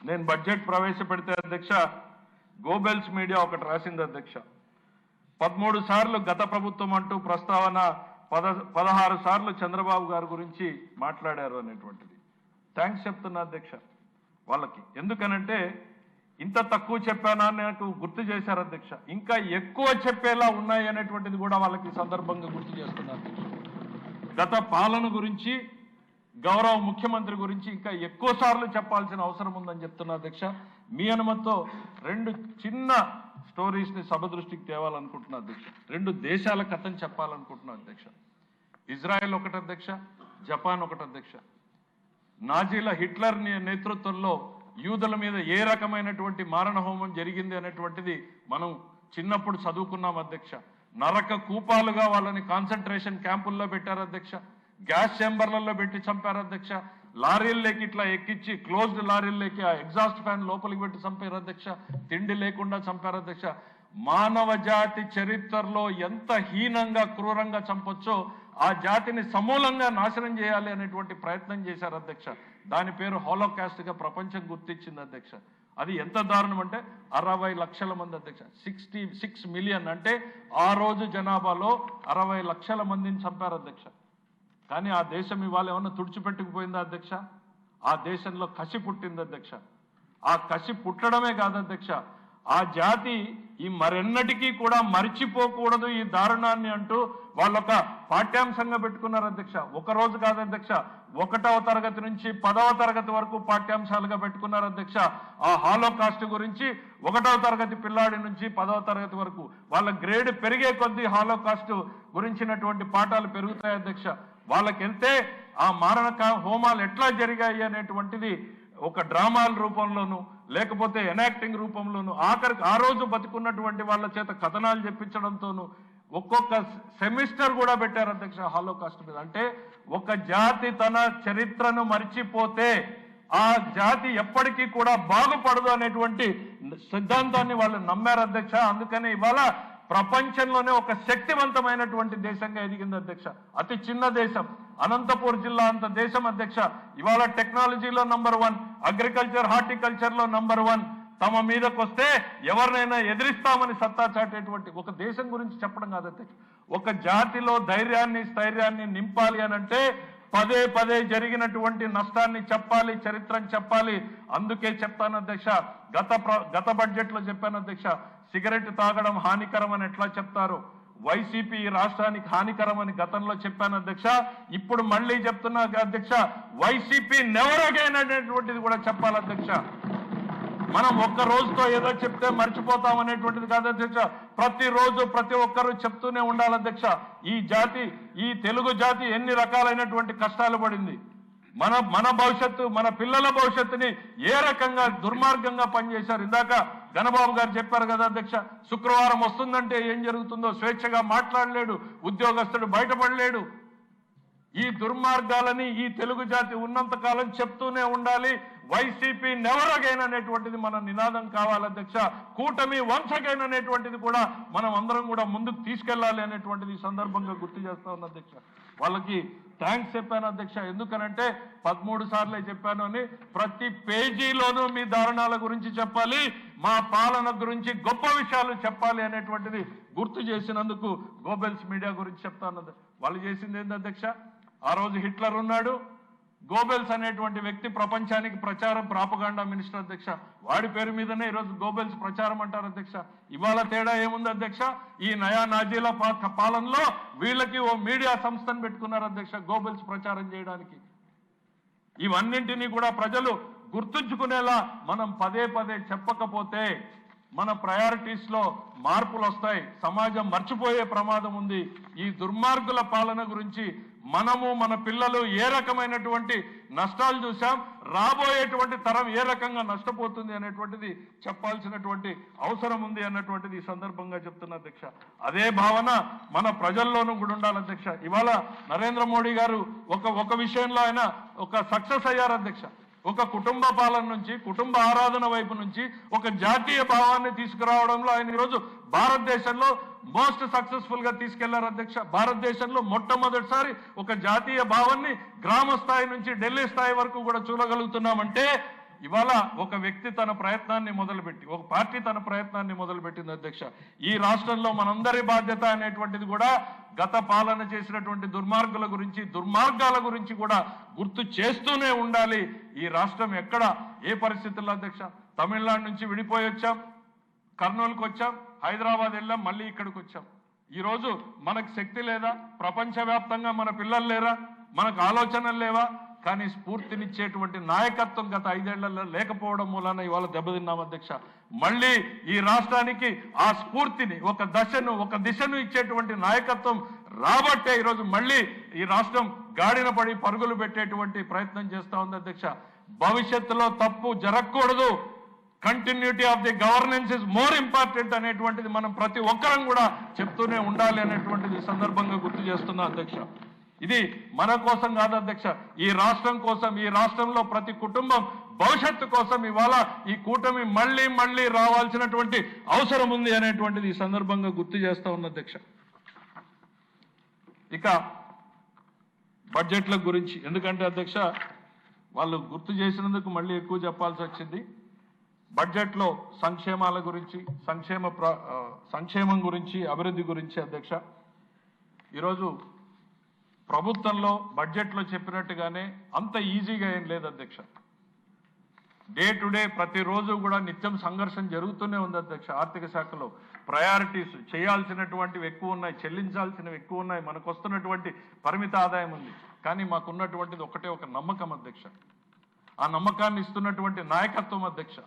నేను బడ్జెట్ ప్రవేశపెడితే అధ్యక్ష Goebbels media ఒకటి రాసింది అధ్యక్ష. 13 సార్లు గత ప్రభుత్వం అంటూ ప్రస్తావన, 16 సార్లు చంద్రబాబు గారి గురించి మాట్లాడారు అనేటువంటిది. థ్యాంక్స్ చెప్తున్నా అధ్యక్ష వాళ్ళకి. ఎందుకనంటే ఇంత తక్కువ చెప్పానా నాకు గుర్తు చేశారు అధ్యక్ష. ఇంకా ఎక్కువ చెప్పేలా ఉన్నాయి అనేటువంటిది కూడా వాళ్ళకి సందర్భంగా గుర్తు చేస్తున్నారు అధ్యక్ష. గత పాలన గురించి, గౌరవ ముఖ్యమంత్రి గురించి ఇంకా ఎక్కువ సార్లు చెప్పాల్సిన అవసరం ఉందని చెప్తున్నా అధ్యక్ష. మీ అనుమతితో 2 చిన్న స్టోరీస్ని సభ దృష్టికి తేవాలనుకుంటున్నా అధ్యక్ష. 2 దేశాల కథను చెప్పాలనుకుంటున్నా అధ్యక్ష. ఇజ్రాయెల్ ఒకటి అధ్యక్ష, జపాన్ ఒకటి అధ్యక్ష. నాజీల హిట్లర్ నేతృత్వంలో యూదుల మీద ఏ రకమైనటువంటి మారణ హోమం జరిగింది అనేటువంటిది మనం చిన్నప్పుడు చదువుకున్నాం అధ్యక్ష. నరక కూపాలుగా వాళ్ళని కాన్సన్ట్రేషన్ క్యాంపుల్లో పెట్టారు అధ్యక్ష. గ్యాస్ చేంబర్లలో పెట్టి చంపారు అధ్యక్ష. లారీల్లోకి ఇట్లా ఎక్కించి క్లోజ్డ్ లారీల్లోకి ఆ ఎగ్జాస్ట్ ఫ్యాన్ లోపలికి పెట్టి చంపారు అధ్యక్ష. తిండి లేకుండా చంపారు అధ్యక్ష. మానవ జాతి చరిత్రలో ఎంత హీనంగా క్రూరంగా చంపొచ్చో ఆ జాతిని సమూలంగా నాశనం చేయాలి అనేటువంటి ప్రయత్నం చేశారు అధ్యక్ష. దాని పేరు హాలోకాస్ట్ గా ప్రపంచం గుర్తించింది అధ్యక్ష. అది ఎంత దారుణం అంటే 60 లక్షల మంది అధ్యక్ష. 66 మిలియన్ అంటే ఆ రోజు జనాభాలో 60 లక్షల మందిని చంపారు అధ్యక్ష. కానీ ఆ దేశం ఇవాళ ఏమన్నా తుడిచిపెట్టుకుపోయిందా అధ్యక్ష? ఆ దేశంలో కసి పుట్టింది అధ్యక్ష. ఆ కసి పుట్టడమే కాదు అధ్యక్ష, ఆ జాతి ఈ మరెన్నటికీ కూడా మరిచిపోకూడదు ఈ దారుణాన్ని అంటూ వాళ్ళొక పాఠ్యాంశంగా పెట్టుకున్నారు అధ్యక్ష. ఒక రోజు కాదు అధ్యక్ష, 1వ తరగతి నుంచి 10వ తరగతి వరకు పాఠ్యాంశాలుగా పెట్టుకున్నారు అధ్యక్ష. ఆ హాలోకాస్ట్ గురించి 1వ తరగతి పిల్లాడి నుంచి 10వ తరగతి వరకు వాళ్ళ గ్రేడ్ పెరిగే కొద్దీ హాలోకాస్ట్ గురించినటువంటి పాఠాలు పెరుగుతాయి అధ్యక్ష. వాళ్ళకి వెళ్తే ఆ మారణ హోమాలు ఎట్లా జరిగాయి అనేటువంటిది ఒక డ్రామాల రూపంలోనూ లేకపోతే ఎనాక్టింగ్ రూపంలోనూ ఆఖరికి ఆ రోజు బతుకున్నటువంటి వాళ్ళ చేత కథనాలు చెప్పించడంతోనూ ఒక్కొక్క సెమిస్టర్ కూడా పెట్టారు అధ్యక్ష హాలోకాస్ట్ మీద. అంటే ఒక జాతి తన చరిత్రను మర్చిపోతే ఆ జాతి ఎప్పటికీ కూడా బాగుపడదు అనేటువంటి సిద్ధాంతాన్ని వాళ్ళు నమ్మారు అధ్యక్ష. అందుకని ఇవాళ ప్రపంచంలోనే ఒక శక్తివంతమైనటువంటి దేశంగా ఎదిగింది అధ్యక్ష. అతి చిన్న దేశం, అనంతపూర్ జిల్లా అంత దేశం అధ్యక్ష. ఇవాళ టెక్నాలజీలో నంబర్ 1, అగ్రికల్చర్ హార్టికల్చర్ లో నంబర్ 1. తమ మీదకి వస్తే ఎవరినైనా ఎదిరిస్తామని సత్తా చాటేటువంటి ఒక దేశం గురించి చెప్పడం కాదు అధ్యక్ష. ఒక జాతిలో ధైర్యాన్ని స్థైర్యాన్ని నింపాలి అనంటే పదే జరిగినటువంటి నష్టాన్ని చెప్పాలి, చరిత్రను చెప్పాలి. అందుకే చెప్తాను అధ్యక్ష, గత బడ్జెట్ లో చెప్పాను అధ్యక్ష, సిగరెట్ తాగడం హానికరం అని ఎట్లా చెప్తారు, వైసీపీ రాష్ట్రానికి హానికరం అని గతంలో చెప్పాను అధ్యక్ష. ఇప్పుడు మళ్ళీ చెప్తున్నా అధ్యక్ష, వైసీపీ నెవర్ అగైన్ అనేటువంటిది కూడా చెప్పాలి అధ్యక్ష. మనం ఒక్క రోజుతో ఏదో చెప్తే మర్చిపోతాం అనేటువంటిది కాదు అధ్యక్ష. ప్రతిరోజు ప్రతి ఒక్కరూ చెప్తూనే ఉండాలి అధ్యక్ష. ఈ తెలుగు జాతి ఎన్ని రకాలైనటువంటి కష్టాలు పడింది, మన భవిష్యత్తు, మన పిల్లల భవిష్యత్తుని ఏ రకంగా దుర్మార్గంగా పనిచేశారు. ఇందాక గణబాబు గారు చెప్పారు కదా అధ్యక్ష, శుక్రవారం వస్తుందంటే ఏం జరుగుతుందో స్వేచ్ఛగా మాట్లాడలేడు, ఉద్యోగస్తుడు బయటపడలేడు. ఈ దుర్మార్గాలని ఈ తెలుగు జాతి ఉన్నంత కాలం చెప్తూనే ఉండాలి. వైసీపీ నెవర్ అగైన్ అనేటువంటిది మన నినాదం కావాలి అధ్యక్ష. కూటమి వన్స్ అగైన్ అనేటువంటిది కూడా మనం అందరం కూడా ముందుకు తీసుకెళ్లాలి అనేటువంటిది ఈ సందర్భంగా గుర్తు చేస్తా ఉన్న అధ్యక్ష. వాళ్ళకి థ్యాంక్స్ చెప్పాను అధ్యక్ష. ఎందుకనంటే 13 సార్లే చెప్పాను అని ప్రతి పేజీలోనూ మీ దారుణాల గురించి చెప్పాలి, మా పాలన గురించి గొప్ప విషయాలు చెప్పాలి అనేటువంటిది గుర్తు చేసినందుకు గోబెల్స్ మీడియా గురించి చెప్తాను. వాళ్ళు చేసింది ఏంది అధ్యక్ష, ఆ రోజు హిట్లర్ ఉన్నాడు, గోబెల్స్ అనేటువంటి వ్యక్తి ప్రపంచానికి ప్రాపగాండా మినిస్టర్ అధ్యక్ష. వాడి పేరు మీదనే ఈరోజు గోబెల్స్ ప్రచారం అంటారు అధ్యక్ష. ఇవాళ తేడా ఏముంది అధ్యక్ష, ఈ నయా నాజీల పాలనలో వీళ్ళకి ఓ మీడియా సంస్థను పెట్టుకున్నారు అధ్యక్ష గోబెల్స్ ప్రచారం చేయడానికి. ఇవన్నింటినీ కూడా ప్రజలు గుర్తుంచుకునేలా మనం పదే చెప్పకపోతే మన ప్రయారిటీస్ లో మార్పులు వస్తాయి, సమాజం మర్చిపోయే ప్రమాదం ఉంది. ఈ దుర్మార్గుల పాలన గురించి మనము మన పిల్లలు ఏ రకమైనటువంటి నష్టాలు చూసాం, రాబోయేటువంటి తరం ఏ రకంగా నష్టపోతుంది అనేటువంటిది చెప్పాల్సినటువంటి అవసరం ఉంది అన్నటువంటిది ఈ సందర్భంగా చెప్తున్నా అధ్యక్ష. అదే భావన మన ప్రజల్లోనూ కూడా ఉండాలి అధ్యక్ష. ఇవాళ నరేంద్ర మోడీ గారు ఒక విషయంలో ఆయన ఒక సక్సెస్ అయ్యారు అధ్యక్ష. ఒక కుటుంబ పాలన నుంచి, కుటుంబ ఆరాధన వైపు నుంచి ఒక జాతీయ భావాన్ని తీసుకురావడంలో ఆయన ఈరోజు భారతదేశంలో మోస్ట్ సక్సెస్ఫుల్ గా తీసుకెళ్లారు అధ్యక్ష. భారతదేశంలో మొట్టమొదటిసారి ఒక జాతీయ భావాన్ని గ్రామ స్థాయి నుంచి ఢిల్లీ స్థాయి వరకు కూడా చూడగలుగుతున్నామంటే ఇవాళ ఒక వ్యక్తి తన ప్రయత్నాన్ని మొదలుపెట్టి, ఒక పార్టీ తన ప్రయత్నాన్ని మొదలుపెట్టింది అధ్యక్ష. ఈ రాష్ట్రంలో మనందరి బాధ్యత అనేటువంటిది కూడా గత పాలన చేసినటువంటి దుర్మార్గుల గురించి, దుర్మార్గాల గురించి కూడా గుర్తు చేస్తూనే ఉండాలి. ఈ రాష్ట్రం ఎక్కడ ఏ పరిస్థితుల్లో అధ్యక్ష, తమిళనాడు నుంచి విడిపోయి వచ్చాం, కర్నూలుకు వచ్చాం, హైదరాబాద్ వెళ్ళాం, మళ్ళీ ఇక్కడికి వచ్చాం. ఈరోజు మనకు శక్తి లేదా? ప్రపంచవ్యాప్తంగా మన పిల్లలు లేరా? మనకు ఆలోచనలు లేవా? కానీ స్ఫూర్తినిచ్చేటువంటి నాయకత్వం గత 5 ఏళ్లలో లేకపోవడం మూలాన ఇవాళ దెబ్బతిన్నాం అధ్యక్ష. మళ్ళీ ఈ రాష్ట్రానికి ఆ స్ఫూర్తిని, ఒక దశను, ఒక దిశను ఇచ్చేటువంటి నాయకత్వం రాబట్టే ఈరోజు మళ్ళీ ఈ రాష్ట్రం గాడిన పడి పరుగులు పెట్టేటువంటి ప్రయత్నం చేస్తా ఉంది అధ్యక్ష. భవిష్యత్తులో తప్పు జరగకూడదు, continuity of the governance is more important అనేటువంటిది మనం ప్రతి ఒక్కరం కూడా చెప్తూనే ఉండాలి అనేటువంటిది సందర్భంగా గుర్తు చేస్తున్నా అధ్యక్ష. ఇది మన కోసం కాదు అధ్యక్ష, ఈ రాష్ట్రం కోసం, ఈ రాష్ట్రంలో ప్రతి కుటుంబం భవిష్యత్తు కోసం ఇవాళ ఈ కూటమి మళ్ళీ మళ్ళీ రావాల్సినటువంటి అవసరం ఉంది అనేటువంటిది ఈ సందర్భంగా గుర్తు చేస్తా ఉన్న అధ్యక్ష. ఇక బడ్జెట్ల గురించి, ఎందుకంటే అధ్యక్ష వాళ్ళు గుర్తు చేసినందుకు మళ్ళీ ఎక్కువ చెప్పాల్సి వచ్చింది. బడ్జెట్లో సంక్షేమాల గురించి, సంక్షేమం గురించి, అభివృద్ధి గురించి అధ్యక్ష, ఈరోజు ప్రభుత్వంలో బడ్జెట్లో చెప్పినట్టుగానే అంత ఈజీగా ఏం లేదు అధ్యక్ష. డే టు డే ప్రతిరోజు కూడా నిత్యం సంఘర్షణ జరుగుతూనే ఉంది అధ్యక్ష. ఆర్థిక శాఖలో ప్రయారిటీస్ చేయాల్సినటువంటివి ఎక్కువ ఉన్నాయి, చెల్లించాల్సినవి ఎక్కువ ఉన్నాయి, మనకు వస్తున్నటువంటి పరిమిత ఆదాయం ఉంది. కానీ మాకున్నటువంటిది ఒకటే ఒక నమ్మకం అధ్యక్ష. ఆ నమ్మకాన్ని ఇస్తున్నటువంటి నాయకత్వం అధ్యక్ష.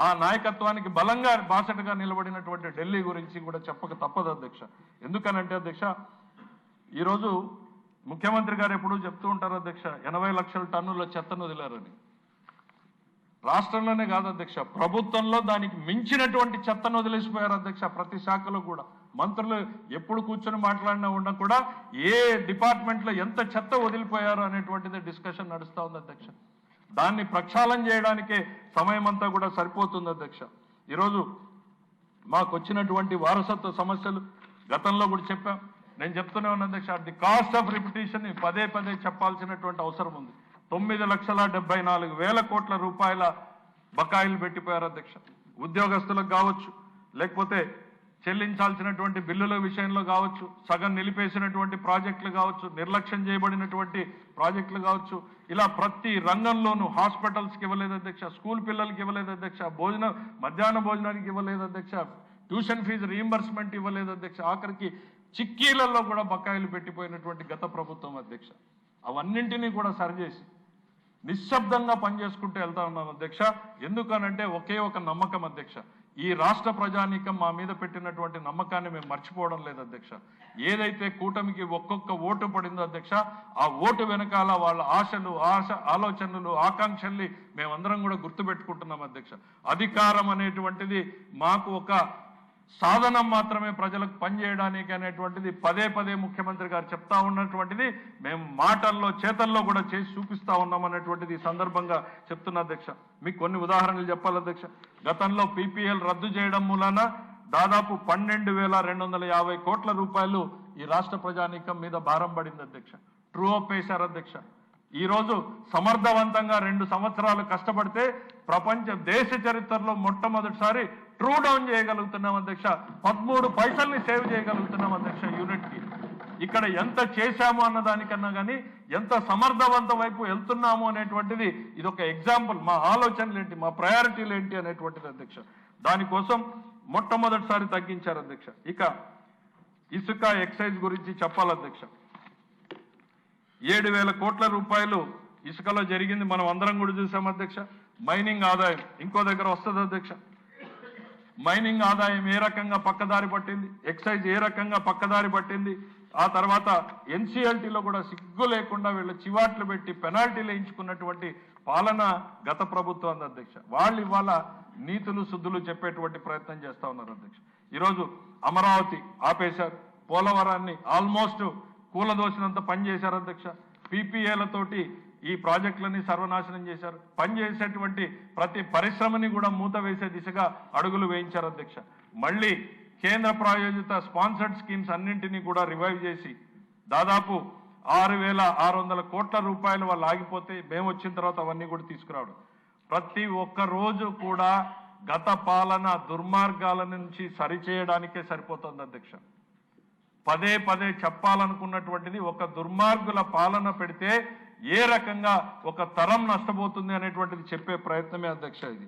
ఆ నాయకత్వానికి బలంగా బాసటగా నిలబడినటువంటి ఢిల్లీ గురించి కూడా చెప్పక తప్పదు అధ్యక్ష. ఎందుకనంటే అధ్యక్ష, ఈరోజు ముఖ్యమంత్రి గారు ఎప్పుడూ చెప్తూ ఉంటారు అధ్యక్ష, 80 లక్షల టన్నుల చెత్తను వదిలారని. రాష్ట్రంలోనే కాదు అధ్యక్ష, ప్రభుత్వంలో దానికి మించినటువంటి చెత్తను వదిలేసిపోయారు అధ్యక్ష. ప్రతి శాఖలో కూడా మంత్రులు ఎప్పుడు కూర్చొని మాట్లాడినా ఉన్నా కూడా ఏ డిపార్ట్మెంట్లో ఎంత చెత్త వదిలిపోయారు అనేటువంటిది డిస్కషన్ నడుస్తూ ఉంది అధ్యక్ష. దాన్ని ప్రక్షాళన చేయడానికే సమయం అంతా కూడా సరిపోతుంది అధ్యక్ష. ఈరోజు మాకు వచ్చినటువంటి వారసత్వ సమస్యలు గతంలో కూడా చెప్పాం, నేను చెప్తూనే ఉన్నా అధ్యక్ష. ది కాస్ట్ ఆఫ్ రిపిటేషన్ పదే పదే చెప్పాల్సినటువంటి అవసరం ఉంది. 9,74,000 కోట్ల రూపాయల బకాయిలు పెట్టిపోయారు అధ్యక్ష. ఉద్యోగస్తులకు కావచ్చు, లేకపోతే చెల్లించాల్సినటువంటి బిల్లుల విషయంలో కావచ్చు, సగం నిలిపేసినటువంటి ప్రాజెక్టులు కావచ్చు, నిర్లక్ష్యం చేయబడినటువంటి ప్రాజెక్టులు కావచ్చు, ఇలా ప్రతి రంగంలోనూ హాస్పిటల్స్కి ఇవ్వలేదు అధ్యక్ష, స్కూల్ పిల్లలకి ఇవ్వలేదు అధ్యక్ష, మధ్యాహ్న భోజనానికి ఇవ్వలేదు అధ్యక్ష, ట్యూషన్ ఫీజు రీయింబర్స్మెంట్ ఇవ్వలేదు అధ్యక్ష, ఆఖరికి చిక్కీలలో కూడా బకాయిలు పెట్టిపోయినటువంటి గత ప్రభుత్వం అధ్యక్ష. అవన్నింటినీ కూడా సరిచేసి నిశ్శబ్దంగా పనిచేసుకుంటూ వెళ్తా ఉన్నాం అధ్యక్ష. ఎందుకనంటే ఒకే ఒక నమ్మకం అధ్యక్ష, ఈ రాష్ట్ర ప్రజానీకం మా మీద పెట్టినటువంటి నమ్మకాన్ని మేము మర్చిపోవడం లేదు అధ్యక్ష. ఏదైతే కూటమికి ఒక్కొక్క ఓటు పడిందో అధ్యక్ష, ఆ ఓటు వెనకాల వాళ్ళ ఆలోచనలు, ఆకాంక్షల్ని మేమందరం కూడా గుర్తుపెట్టుకుంటున్నాం అధ్యక్ష. అధికారం అనేటువంటిది మాకు ఒక సాధనం మాత్రమే, ప్రజలకు పనిచేయడానికి అనేటువంటిది పదే పదే ముఖ్యమంత్రి గారు చెప్తా ఉన్నటువంటిది మేము మాటల్లో, చేతల్లో కూడా చేసి చూపిస్తా ఉన్నాం అనేటువంటిది ఈ సందర్భంగా చెప్తున్నా అధ్యక్ష. మీకు కొన్ని ఉదాహరణలు చెప్పాలి అధ్యక్ష. గతంలో పీపీఎల్ రద్దు చేయడం మూలాన దాదాపు 12,250 కోట్ల రూపాయలు ఈ రాష్ట్ర ప్రజానీకం మీద భారం పడింది అధ్యక్ష. ట్రూ అప్ వేశారు అధ్యక్ష. ఈరోజు సమర్థవంతంగా 2 సంవత్సరాలు కష్టపడితే దేశ చరిత్రలో మొట్టమొదటిసారి ట్రూ డౌన్ చేయగలుగుతున్నాం అధ్యక్ష. 13 పైసల్ని సేవ్ చేయగలుగుతున్నాం అధ్యక్ష యూనిట్కి. ఇక్కడ ఎంత చేశాము అన్నదానికన్నా కానీ ఎంత సమర్థవంత వైపు వెళ్తున్నాము అనేటువంటిది ఇది ఒక ఎగ్జాంపుల్. మా ఆలోచనలు ఏంటి, మా ప్రయారిటీలు ఏంటి అనేటువంటిది అధ్యక్ష. దానికోసం మొట్టమొదటిసారి తగ్గించారు అధ్యక్ష. ఇక ఇసుక ఎక్సైజ్ గురించి చెప్పాలి అధ్యక్ష. 7,000 కోట్ల రూపాయలు ఇసుకలో జరిగింది, మనం అందరం కూడా చూసాం అధ్యక్ష. మైనింగ్ ఆదాయం ఇంకో దగ్గర వస్తుంది అధ్యక్ష. మైనింగ్ ఆదాయం ఏ రకంగా పక్కదారి పట్టింది, ఎక్సైజ్ ఏ రకంగా పక్కదారి పట్టింది, ఆ తర్వాత ఎన్సీఎల్టీలో కూడా సిగ్గు లేకుండా వీళ్ళు చివాట్లు పెట్టి పెనాల్టీలు వేయించుకున్నటువంటి పాలన గత ప్రభుత్వం అధ్యక్ష. వాళ్ళు ఇవాళ నీతులు శుద్ధులు చెప్పేటువంటి ప్రయత్నం చేస్తా ఉన్నారు అధ్యక్ష. ఈరోజు అమరావతి ఆపేశారు, పోలవరాన్ని ఆల్మోస్ట్ కూలదోసినంత పని చేశారు అధ్యక్ష. పీపీఏలతోటి ఈ ప్రాజెక్టులని సర్వనాశనం చేశారు. పనిచేసేటువంటి ప్రతి పరిశ్రమని కూడా మూత వేసే దిశగా అడుగులు వేయించారు అధ్యక్ష. మళ్ళీ కేంద్ర ప్రాయోజిత స్పాన్సర్డ్ స్కీమ్స్ అన్నింటినీ కూడా రివైవ్ చేసి దాదాపు 6,600 కోట్ల రూపాయలు వాళ్ళు ఆగిపోతే మేము వచ్చిన తర్వాత అవన్నీ కూడా తీసుకురావడం. ప్రతి ఒక్క రోజు కూడా గత పాలన దుర్మార్గాల నుంచి సరిచేయడానికే సరిపోతుంది అధ్యక్ష. పదే పదే చెప్పాలనుకున్నటువంటిది, ఒక దుర్మార్గుల పాలన పెడితే ఏ రకంగా ఒక తరం నష్టపోతుంది అనేటువంటిది చెప్పే ప్రయత్నమే అధ్యక్ష ఇది.